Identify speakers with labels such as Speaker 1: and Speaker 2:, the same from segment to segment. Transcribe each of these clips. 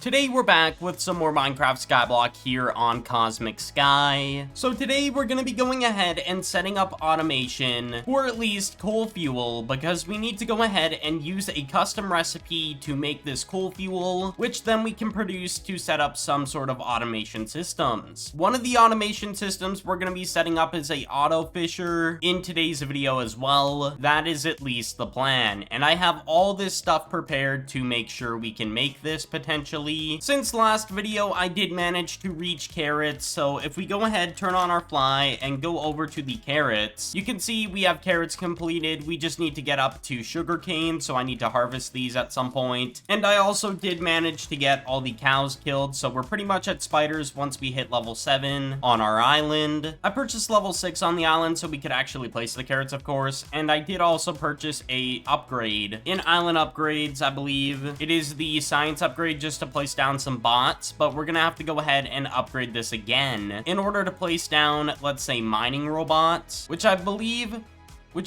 Speaker 1: Today we're back with some more Minecraft Skyblock here on Cosmic Sky. So today we're going to be going ahead and setting up automation for at least coal fuel, because we need to go ahead and use a custom recipe to make this coal fuel, which then we can produce to set up some sort of automation systems. One of the automation systems we're going to be setting up is a auto fisher in today's video as well. That is at least the plan, and I have all this stuff prepared to make sure we can make this potentially. Since last video, I did manage to reach carrots, so if we go ahead, turn on our fly, and go over to the carrots, you can see we have carrots completed. We just need to get up to sugarcane, so I need to harvest these at some point. And I also did manage to get all the cows killed, so we're pretty much at spiders once we hit level 7 on our island. I purchased level 6 on the island so we could actually place the carrots, of course, and I did also purchase a upgrade in island upgrades. I believe it is the science upgrade just to place down some bots, but we're gonna have to go ahead and upgrade this again in order to place down, let's say, mining robots, which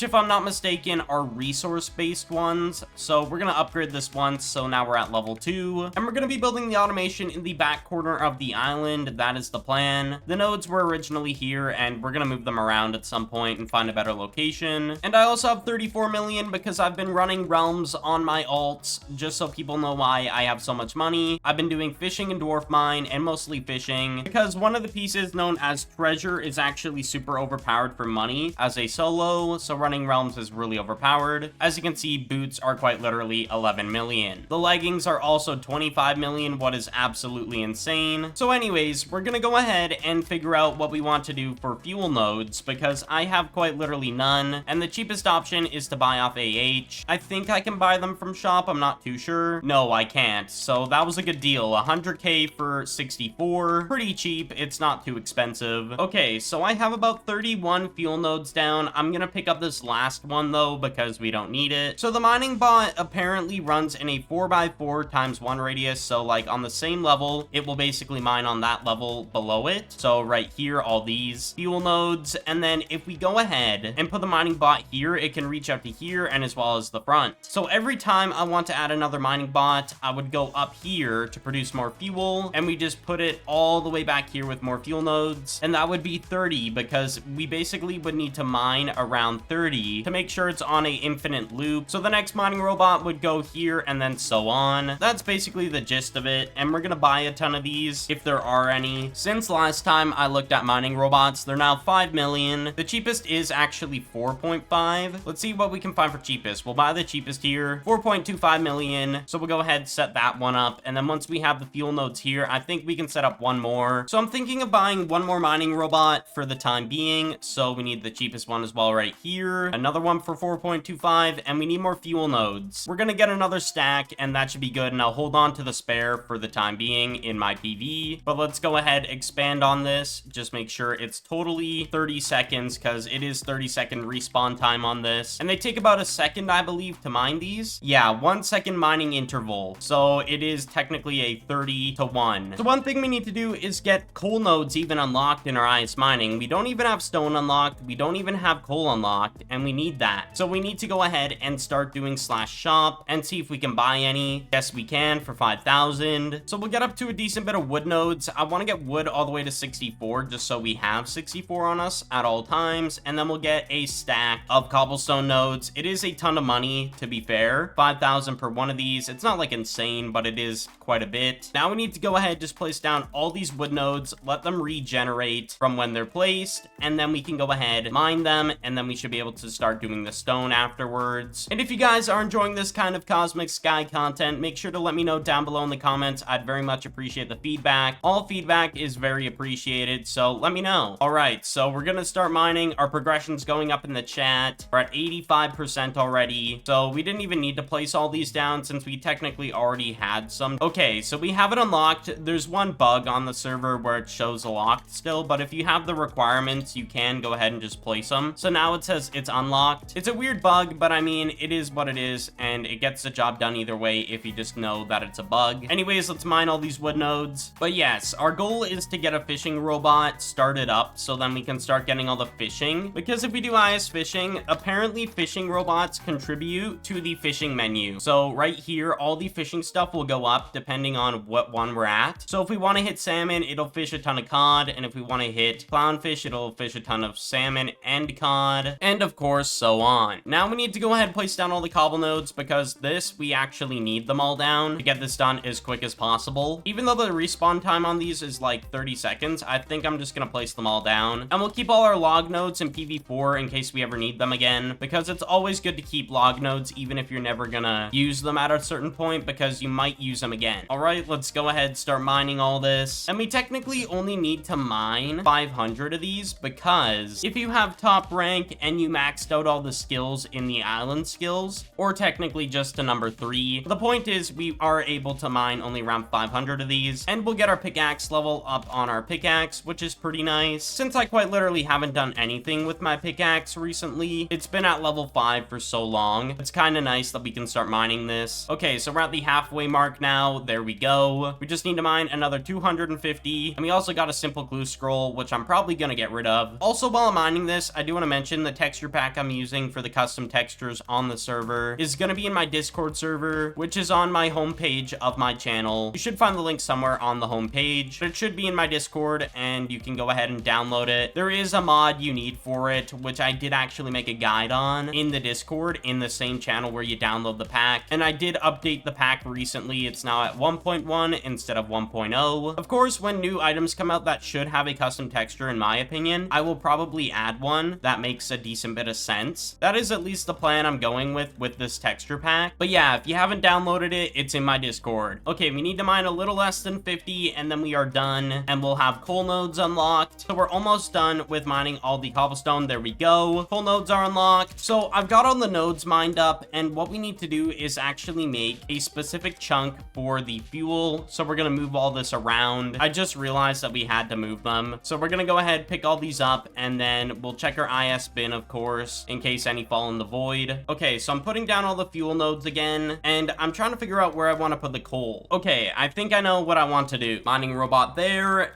Speaker 1: if I'm not mistaken are resource-based ones. So we're gonna upgrade this once, so now we're at level 2, and we're gonna be building the automation in the back corner of the island. That is the plan. The nodes were originally here, and we're gonna move them around at some point and find a better location. And I also have 34 million because I've been running realms on my alts, just so people know why I have so much money. I've been doing fishing and dwarf mine, and mostly fishing, because one of the pieces known as treasure is actually super overpowered for money as a solo, so running realms is really overpowered. As you can see, boots are quite literally 11 million. The leggings are also 25 million, what is absolutely insane. So anyways, we're gonna go ahead and figure out what we want to do for fuel nodes, because I have quite literally none, and the cheapest option is to buy off AH. I think I can buy them from shop, I'm not too sure. No, I can't, so that was a good deal. 100k for 64, pretty cheap, it's not too expensive. Okay, so I have about 31 fuel nodes down. I'm gonna pick up this last one though because we don't need it. So the mining bot apparently runs in a 4x4 times 1 radius, so like on the same level it will basically mine on that level below it. So right here, all these fuel nodes, and then if we go ahead and put the mining bot here, it can reach out to here and as well as the front. So every time I want to add another mining bot, I would go up here to produce more fuel, and we just put it all the way back here with more fuel nodes, and that would be 30, because we basically would need to mine around 30 to make sure it's on a infinite loop. So the next mining robot would go here and then so on. That's basically the gist of it, and we're gonna buy a ton of these if there are any. Since last time I looked at mining robots, they're now 5 million. The cheapest is actually 4.5. Let's see what we can find for cheapest. We'll buy the cheapest here, 4.25 million. So we'll go ahead and set that one up, and then once we have the fuel nodes here, I think we can set up one more. So I'm thinking of buying one more mining robot for the time being, so we need the cheapest one as well right here. Another one for 4.25, and we need more fuel nodes. We're gonna get another stack, and that should be good, and I'll hold on to the spare for the time being in my PV. But let's go ahead, expand on this, just make sure it's totally 30 seconds, because it is 30-second respawn time on this, and they take about a second, I believe, to mine these. Yeah, 1 second mining interval, so it is technically a 30-to-1. So one thing we need to do is get coal nodes even unlocked in our ice mining. We don't even have stone unlocked, we don't even have coal unlocked, and we need that. So we need to go ahead and start doing /shop and see if we can buy any. Yes, we can for 5,000. So we'll get up to a decent bit of wood nodes. I want to get wood all the way to 64 just so we have 64 on us at all times, and then we'll get a stack of cobblestone nodes. It is a ton of money, to be fair. 5,000 per one of these. It's not like insane, but it is quite a bit. Now we need to go ahead, just place down all these wood nodes, let them regenerate from when they're placed, and then we can go ahead, mine them, and then we should be able to start doing the stone afterwards. And if you guys are enjoying this kind of Cosmic Sky content, make sure to let me know down below in the comments. I'd very much appreciate the feedback. All feedback is very appreciated, so let me know. All right, so we're gonna start mining. Our progression's going up in the chat. We're at 85% already, so we didn't even need to place all these down since we technically already had some. Okay, so we have it unlocked. There's one bug on the server where it shows locked still, but if you have the requirements, you can go ahead and just place them. So now it says because it's unlocked. It's a weird bug, but I mean, it is what it is, and it gets the job done either way if you just know that it's a bug. Anyways, let's mine all these wood nodes. But yes, our goal is to get a fishing robot started up so then we can start getting all the fishing. Because if we do IS fishing, apparently fishing robots contribute to the fishing menu. So right here, all the fishing stuff will go up depending on what one we're at. So if we want to hit salmon, it'll fish a ton of cod, and if we want to hit clownfish, it'll fish a ton of salmon and cod, and of course, so on. Now we need to go ahead and place down all the cobble nodes because this, we actually need them all down to get this done as quick as possible. Even though the respawn time on these is like 30 seconds, I think I'm just gonna place them all down. And we'll keep all our log nodes in PV4 in case we ever need them again, because it's always good to keep log nodes even if you're never gonna use them at a certain point, because you might use them again. All right, let's go ahead, start mining all this. And we technically only need to mine 500 of these, because if you have top rank and you maxed out all the skills in the island skills, or technically just to number 3, the point is we are able to mine only around 500 of these, and we'll get our pickaxe level up on our pickaxe, which is pretty nice. Since I quite literally haven't done anything with my pickaxe recently, it's been at level 5 for so long, it's kind of nice that we can start mining this. Okay, so we're at the halfway mark now. There we go. We just need to mine another 250, and we also got a simple glue scroll, which I'm probably gonna get rid of. Also, while I'm mining this, I do want to mention the texture pack I'm using for the custom textures on the server is gonna be in my Discord server, which is on my homepage of my channel. You should find the link somewhere on the homepage, but it should be in my Discord, and you can go ahead and download it. There is a mod you need for it, which I did actually make a guide on in the Discord in the same channel where you download the pack, and I did update the pack recently. It's now at 1.1 instead of 1.0. Of course, when new items come out that should have a custom texture, in my opinion, I will probably add one that makes a decent bit of sense. That is at least the plan I'm going with this texture pack. But yeah, if you haven't downloaded it, it's in my Discord. Okay, we need to mine a little less than 50, and then we are done, and we'll have coal nodes unlocked. So we're almost done with mining all the cobblestone. There we go. Coal nodes are unlocked. So I've got all the nodes mined up, and what we need to do is actually make a specific chunk for the fuel. So we're gonna move all this around. I just realized that we had to move them. So we're gonna go ahead, pick all these up, and then we'll check our IS bin, of course, in case any fall in the void. Okay, so I'm putting down all the fuel nodes again, and I'm trying to figure out where I want to put the coal. Okay, I think I know what I want to do. Mining robot there,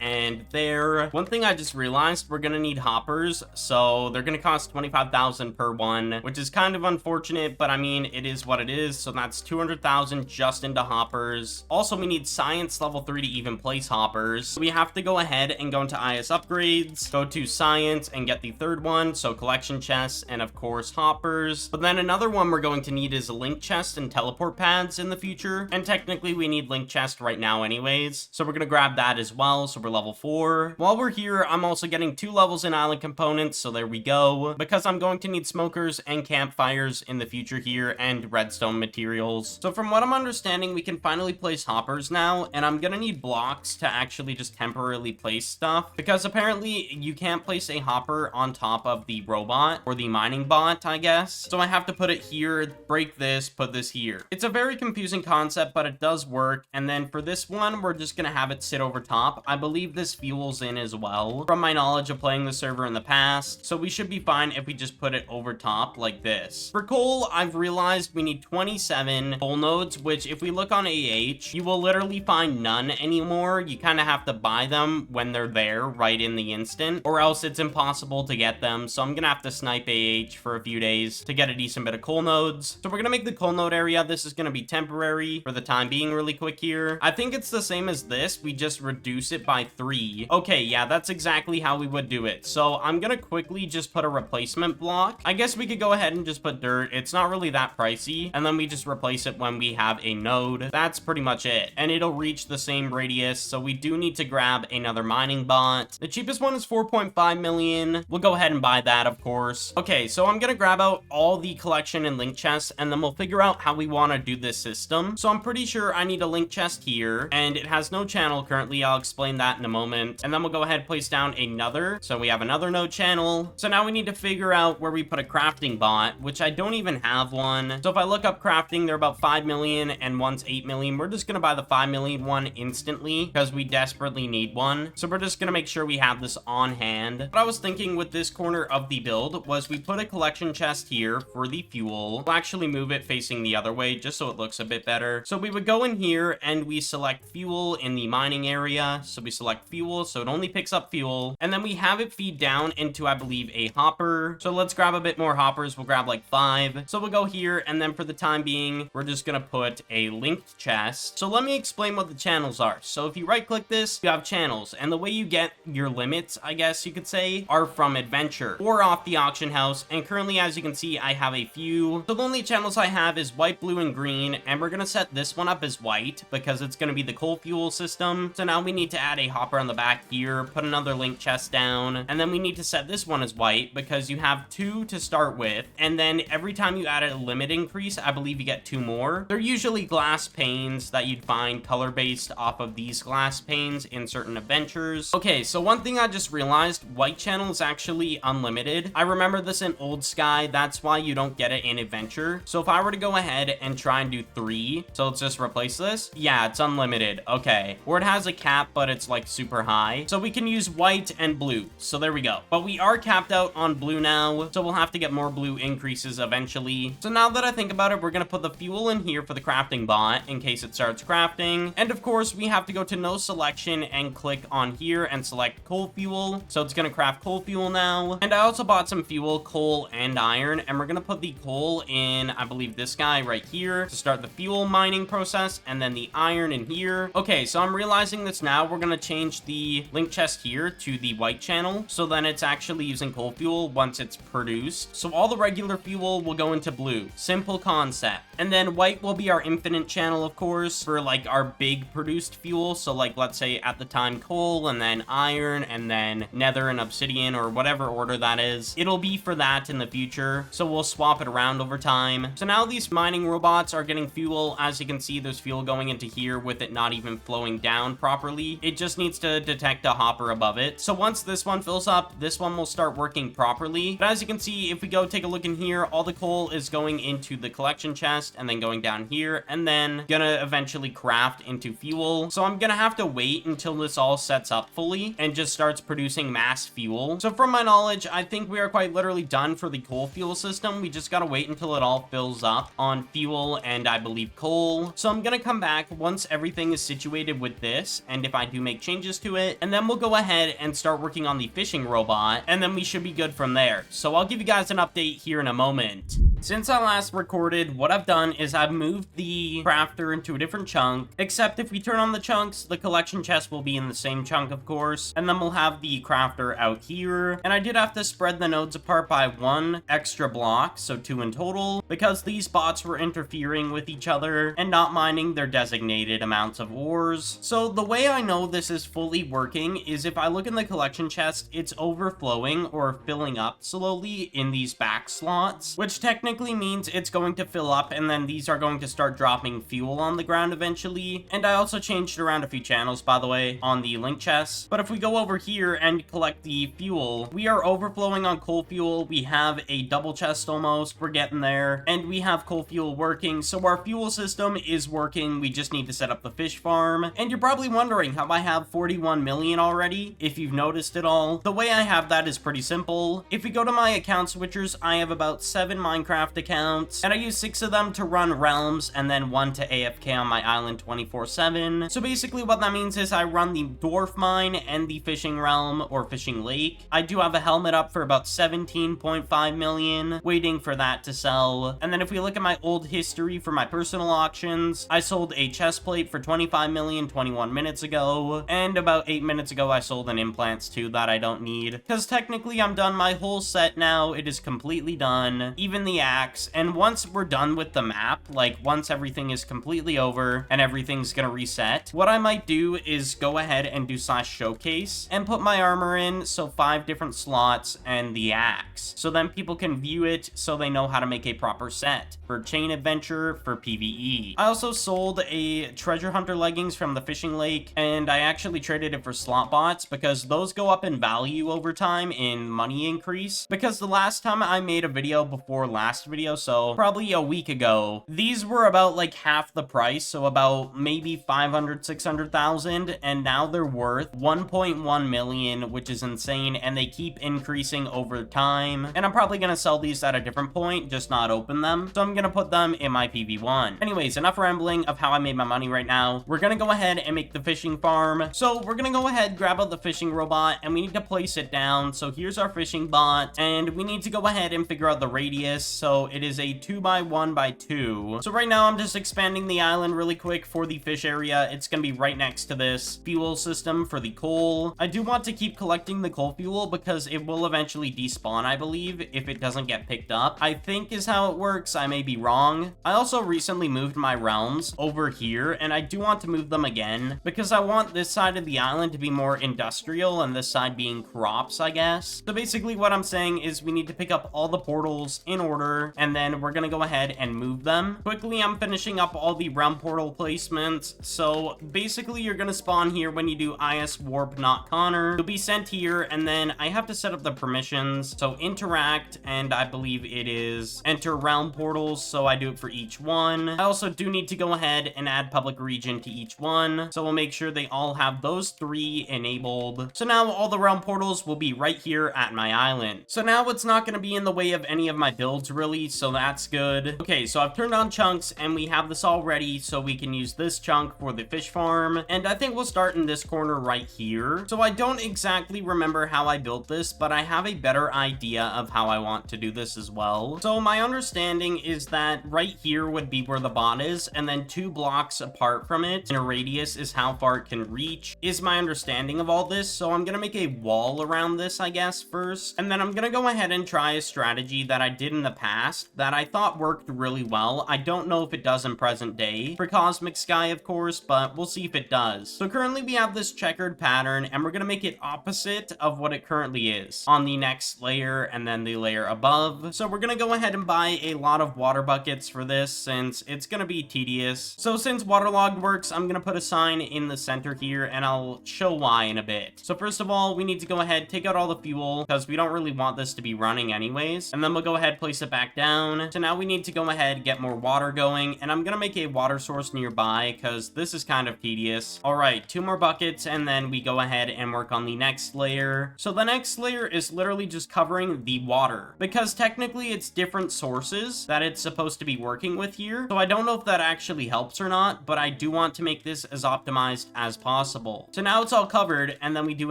Speaker 1: and there. One thing I just realized, we're gonna need hoppers, so they're gonna cost 25,000 per one, which is kind of unfortunate, but I mean, it is what it is. So that's 200,000 just into hoppers. Also, we need science level 3 to even place hoppers. So we have to go ahead and go into IS upgrades, go to science and get the third one. So collection chests and of course hoppers. But then another one we're going to need is a link chest and teleport pads in the future. And technically we need link chest right now anyways. So we're going to grab that as well. So we're level 4. While we're here, I'm also getting 2 levels in island components. So there we go. Because I'm going to need smokers and campfires in the future here and redstone materials. So from what I'm understanding, we can finally place hoppers now. And I'm going to need blocks to actually just temporarily place stuff. Because apparently you can't place a hopper on top of the robot or the mining bot, I guess. So I have to put it here, break this, put this here. It's a very confusing concept, but it does work. And then for this one, we're just going to have it sit over top. I believe this fuels in as well from my knowledge of playing the server in the past. So we should be fine if we just put it over top like this. For coal, I've realized we need 27 coal nodes, which if we look on AH, you will literally find none anymore. You kind of have to buy them when they're there right in the instant, or else it's impossible to get them. So I'm gonna have to snipe AH for a few days to get a decent bit of coal nodes. So we're gonna make the coal node area. This is gonna be temporary for the time being really quick here. I think it's the same as this. We just reduce it by 3. Okay, yeah, that's exactly how we would do it. So I'm gonna quickly just put a replacement block. I guess we could go ahead and just put dirt. It's not really that pricey. And then we just replace it when we have a node. That's pretty much it. And it'll reach the same radius. So we do need to grab another mining bot. The cheapest one is 4.5 million. We'll go ahead and buy that, of course. Okay, so I'm gonna grab out all the collection and link chests, and then we'll figure out how we want to do this system. So I'm pretty sure I need a link chest here, and it has no channel currently. I'll explain that in a moment. And then we'll go ahead and place down another. So we have another no channel. So now we need to figure out where we put a crafting bot, which I don't even have one. So if I look up crafting, they're about 5 million and one's 8 million. We're just gonna buy the 5 million one instantly because we desperately need one. So we're just gonna make sure we have this on hand. But I was thinking with this corner of the build was we put a collection chest here for the fuel. We'll actually move it facing the other way just so it looks a bit better. So we would go in here and we select fuel in the mining area. So we select fuel, so it only picks up fuel. And then we have it feed down into, I believe, a hopper. So let's grab a bit more hoppers. We'll grab like 5. So we'll go here, and then for the time being, we're just gonna put a linked chest. So let me explain what the channels are. So if you right click this, you have channels, and the way you get your limits, I guess you could say, are from adventure or off the auction house. And currently, as you can see, I have a few. So the only channels I have is white, blue, and green, and we're gonna set this one up as white because it's gonna be the coal fuel system. So now we need to add a hopper on the back here, put another link chest down, and then we need to set this one as white because you have 2 to start with, and then every time you add a limit increase, I believe you get 2 more. They're usually glass panes that you'd find color based off of these glass panes in certain adventures. Okay, so one thing I just realized, white channel is actually unlimited. I remember this in Old Sky, that's why you don't get it in adventure. So if I were to go ahead and try and do 3, so let's just replace this. Yeah, it's unlimited. Okay, or it has a cap, but it's like super high. So we can use white and blue. So there we go. But we are capped out on blue now, so we'll have to get more blue increases eventually. So now that I think about it, we're gonna put the fuel in here for the crafting bot in case it starts crafting. And of course, we have to go to no selection and click on here and select coal fuel. So it's gonna craft coal fuel now. And I also bought some fuel, coal, and iron, and we're gonna put the coal in, I believe, this guy right here to start the fuel mining process, and then the iron in here. Okay, so I'm realizing this now. We're gonna change the link chest here to the white channel, so then it's actually using coal fuel once it's produced. So all the regular fuel will go into blue. Simple concept. And then white will be our infinite channel, of course, for like our big produced fuel. So like, let's say at the time coal, and then iron, and then nether and obsidian, or whatever order that is. It'll be for that in the future. So we'll swap it around over time. So now these mining robots are getting fuel. As you can see, there's fuel going into here with it not even flowing down properly. It just needs to detect a hopper above it. So once this one fills up, this one will start working properly. But as you can see, if we go take a look in here, all the coal is going into the collection chest and then going down here, and then gonna eventually craft into fuel. So I'm gonna have to wait until this all sets up fully and just starts producing mass fuel. So from my knowledge, I think we are quite literally done for the coal fuel system. We just gotta wait until it all fills up on fuel and I believe coal. So I'm gonna come back once everything is situated with this, and if I do make changes to it, and then we'll go ahead and start working on the fishing robot, and then we should be good from there. So I'll give you guys an update here in a moment. Since I last recorded, what I've done is I've moved the crafter into a different chunk, except if we turn on the chunks, the collection chest will be in the same chunk, of course, and then we'll have the crafter out here. And I did have to spread the nodes apart by 1 extra block, so 2 in total, because these bots were interfering with each other and not mining their designated amounts of ores. So the way I know this is fully working is if I look in the collection chest, it's overflowing or filling up slowly in these back slots, which technically means it's going to fill up, and then these are going to start dropping fuel on the ground eventually. And I also changed around a few channels, by the way, on the link chest. But if we go over here and collect the fuel, we are overflowing on coal fuel. We have a double chest almost. We're getting there, and we have coal fuel working. So our fuel system is working. We just need to set up the fish farm. And you're probably wondering how I have 41 million already, if you've noticed it all. The way I have that is pretty simple. If we go to my account switchers, I have about 7 Minecraft accounts, and I use 6 of them to run realms, and then 1 to AFK on my island 24/7. So basically what that means is I run the dwarf mine and the fishing realm or fishing lake. I do have a helmet up for about 17.5 million, waiting for that to sell. And then if we look at my old history for my personal auctions, I sold a chest plate for 25 million 21 minutes ago, and about 8 minutes ago I sold an implants too that I don't need, because technically I'm done my whole set now. It is completely done, even the axe. And once we're done with the map, like once everything is completely over and everything's gonna reset, what I might do is go ahead and do /showcase and put my armor in, so 5 different slots and the axe, so then people can view it so they know how to make a proper set for chain adventure for PvE. I also sold a treasure hunter leggings from the fishing lake, and I actually traded it for slot bots because those go up in value over time in money increase, because the last time I made a video before last last video, so probably a week ago, these were about like half the price, so about maybe 500, 600,000, and now they're worth 1.1 million, which is insane, and they keep increasing over time. And I'm probably gonna sell these at a different point, just not open them. So I'm gonna put them in my PV1. Anyways, enough rambling of how I made my money right now. We're gonna go ahead and make the fishing farm. So we're gonna go ahead, grab out the fishing robot, and we need to place it down. So here's our fishing bot, and we need to go ahead and figure out the radius. So it is a 2x1x2. So right now I'm just expanding the island really quick for the fish area. It's gonna be right next to this fuel system for the coal. I do want to keep collecting the coal fuel because it will eventually despawn, I believe, if it doesn't get picked up, I think is how it works. I may be wrong. I also recently moved my realms over here, and I do want to move them again because I want this side of the island to be more industrial and this side being crops, I guess. So basically what I'm saying is we need to pick up all the portals in order, and then we're gonna go ahead and move them. Quickly, I'm finishing up all the realm portal placements. So basically you're gonna spawn here when you do IS warp not Connor. You'll be sent here, and then I have to set up the permissions. So interact, and I believe it is enter realm portals, so I do it for each one. I also do need to go ahead and add public region to each one, so we'll make sure they all have those 3 enabled. So now all the realm portals will be right here at my island. So now it's not going to be in the way of any of my builds really, so that's good. Okay, so I've turned on chunks, and we have this all ready, so we can use this chunk for the fish farm, and I think we'll start in this corner right here. So I don't exactly remember how I built this, but I have a better idea of how I want to do this as well. So my understanding is that right here would be where the bot is, and then 2 blocks apart from it in a radius is how far it can reach, is my understanding of all this. So I'm gonna make a wall around this, I guess, first, and then I'm gonna go ahead and try a strategy that I did in the past that I thought worked really well. I don't know if it does in present day for Cosmic Sky, of course, but we'll see if it does. So currently we have this checkered pattern, and we're gonna make it opposite of what it currently is on the next layer and then the layer above. So we're gonna go ahead and buy a lot of water buckets for this since it's gonna be tedious. So since waterlogged works, I'm gonna put a sign in the center here, and I'll show why in a bit. So first of all, we need to go ahead, take out all the fuel because we don't really want this to be running anyways, and then we'll go ahead, place it back down. So now we need to go ahead, get more water going, and I'm gonna make a water source nearby because this is kind of tedious. All right, 2 more buckets, and then we go ahead and work on the next layer. So the next layer is literally just covering the water because technically it's different sources that it's supposed to be working with here. So I don't know if that actually helps or not, but I do want to make this as optimized as possible. So now it's all covered, and then we do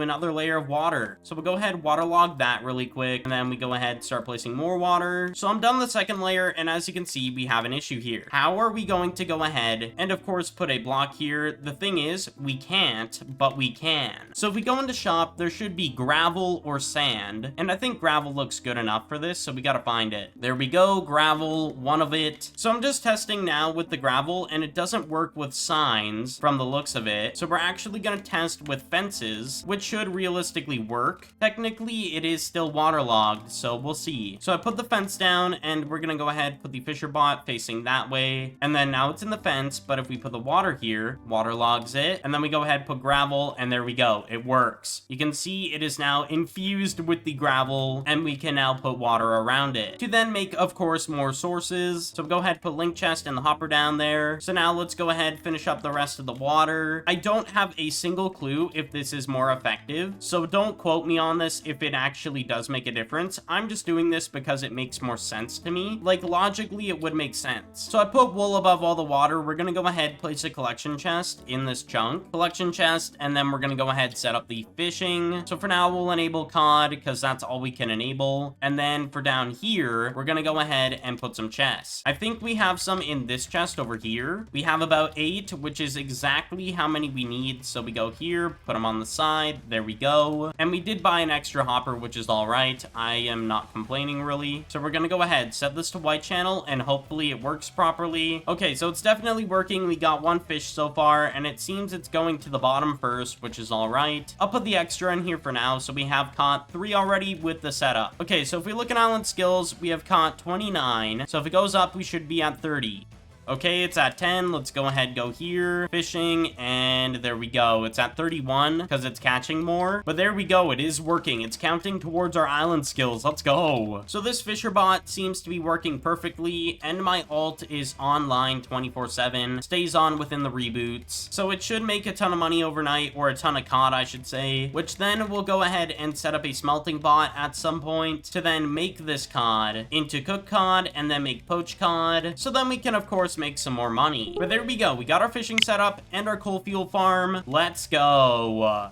Speaker 1: another layer of water. So we'll go ahead, waterlog that really quick, and then we go ahead, start placing more water. So I'm done the second layer, and as you can see, we have an issue here. How are we going to go ahead and of course put a block here? The thing is, we can't, but we can. So if we go into shop, there should be gravel or sand, and I think gravel looks good enough for this, so we gotta find it. There we go, gravel, one of it. So I'm just testing now with the gravel, and it doesn't work with signs from the looks of it. So we're actually gonna test with fences, which should realistically work. Technically, it is still waterlogged, so we'll see. So I put the fence down, and we're gonna go ahead, put the fisher bot facing that way, and then now it's in the fence, but if we put the water here, waterlogs it, and then we go ahead, put gravel, and there we go, it works. You can see it is now infused with the gravel, and we can now put water around it to then make, of course, more sources. So go ahead, put link chest and the hopper down there. So now let's go ahead, finish up the rest of the water. I don't have a single clue if this is more effective, so don't quote me on this if it actually does make a difference. I'm just doing this because it makes more sense to me. Like, logically, it would make sense. So I put wool above all the water. We're gonna go ahead, place a collection chest in this chunk. Collection chest, and then we're gonna go ahead, set up the fishing. So for now, we'll enable cod because that's all we can enable. And then for down here, we're gonna go ahead and put some chests. I think we have some in this chest over here. We have about 8, which is exactly how many we need. So we go here, put them on the side. There we go. And we did buy an extra hopper, which is all right. I am not complaining really. So we're gonna go ahead, set this to white channel, and hopefully it works properly. Okay, so it's definitely working. We got 1 fish so far, and it seems it's going to the bottom first, which is all right. I'll put the extra in here for now. So we have caught 3 already with the setup. Okay, so if we look at island skills, we have caught 29. So if it goes up, we should be at 30. Okay, it's at 10. Let's go ahead, go here, fishing, and there we go. It's at 31 because it's catching more, but there we go. It is working. It's counting towards our island skills. Let's go. So this fisher bot seems to be working perfectly, and my alt is online 24/7, stays on within the reboots, so it should make a ton of money overnight, or a ton of COD, I should say, which then we'll go ahead and set up a smelting bot at some point to then make this COD into cooked COD and then make poached COD, so then we can of course make some more money. But there we go. We got our fishing set up and our coal fuel farm. Let's go.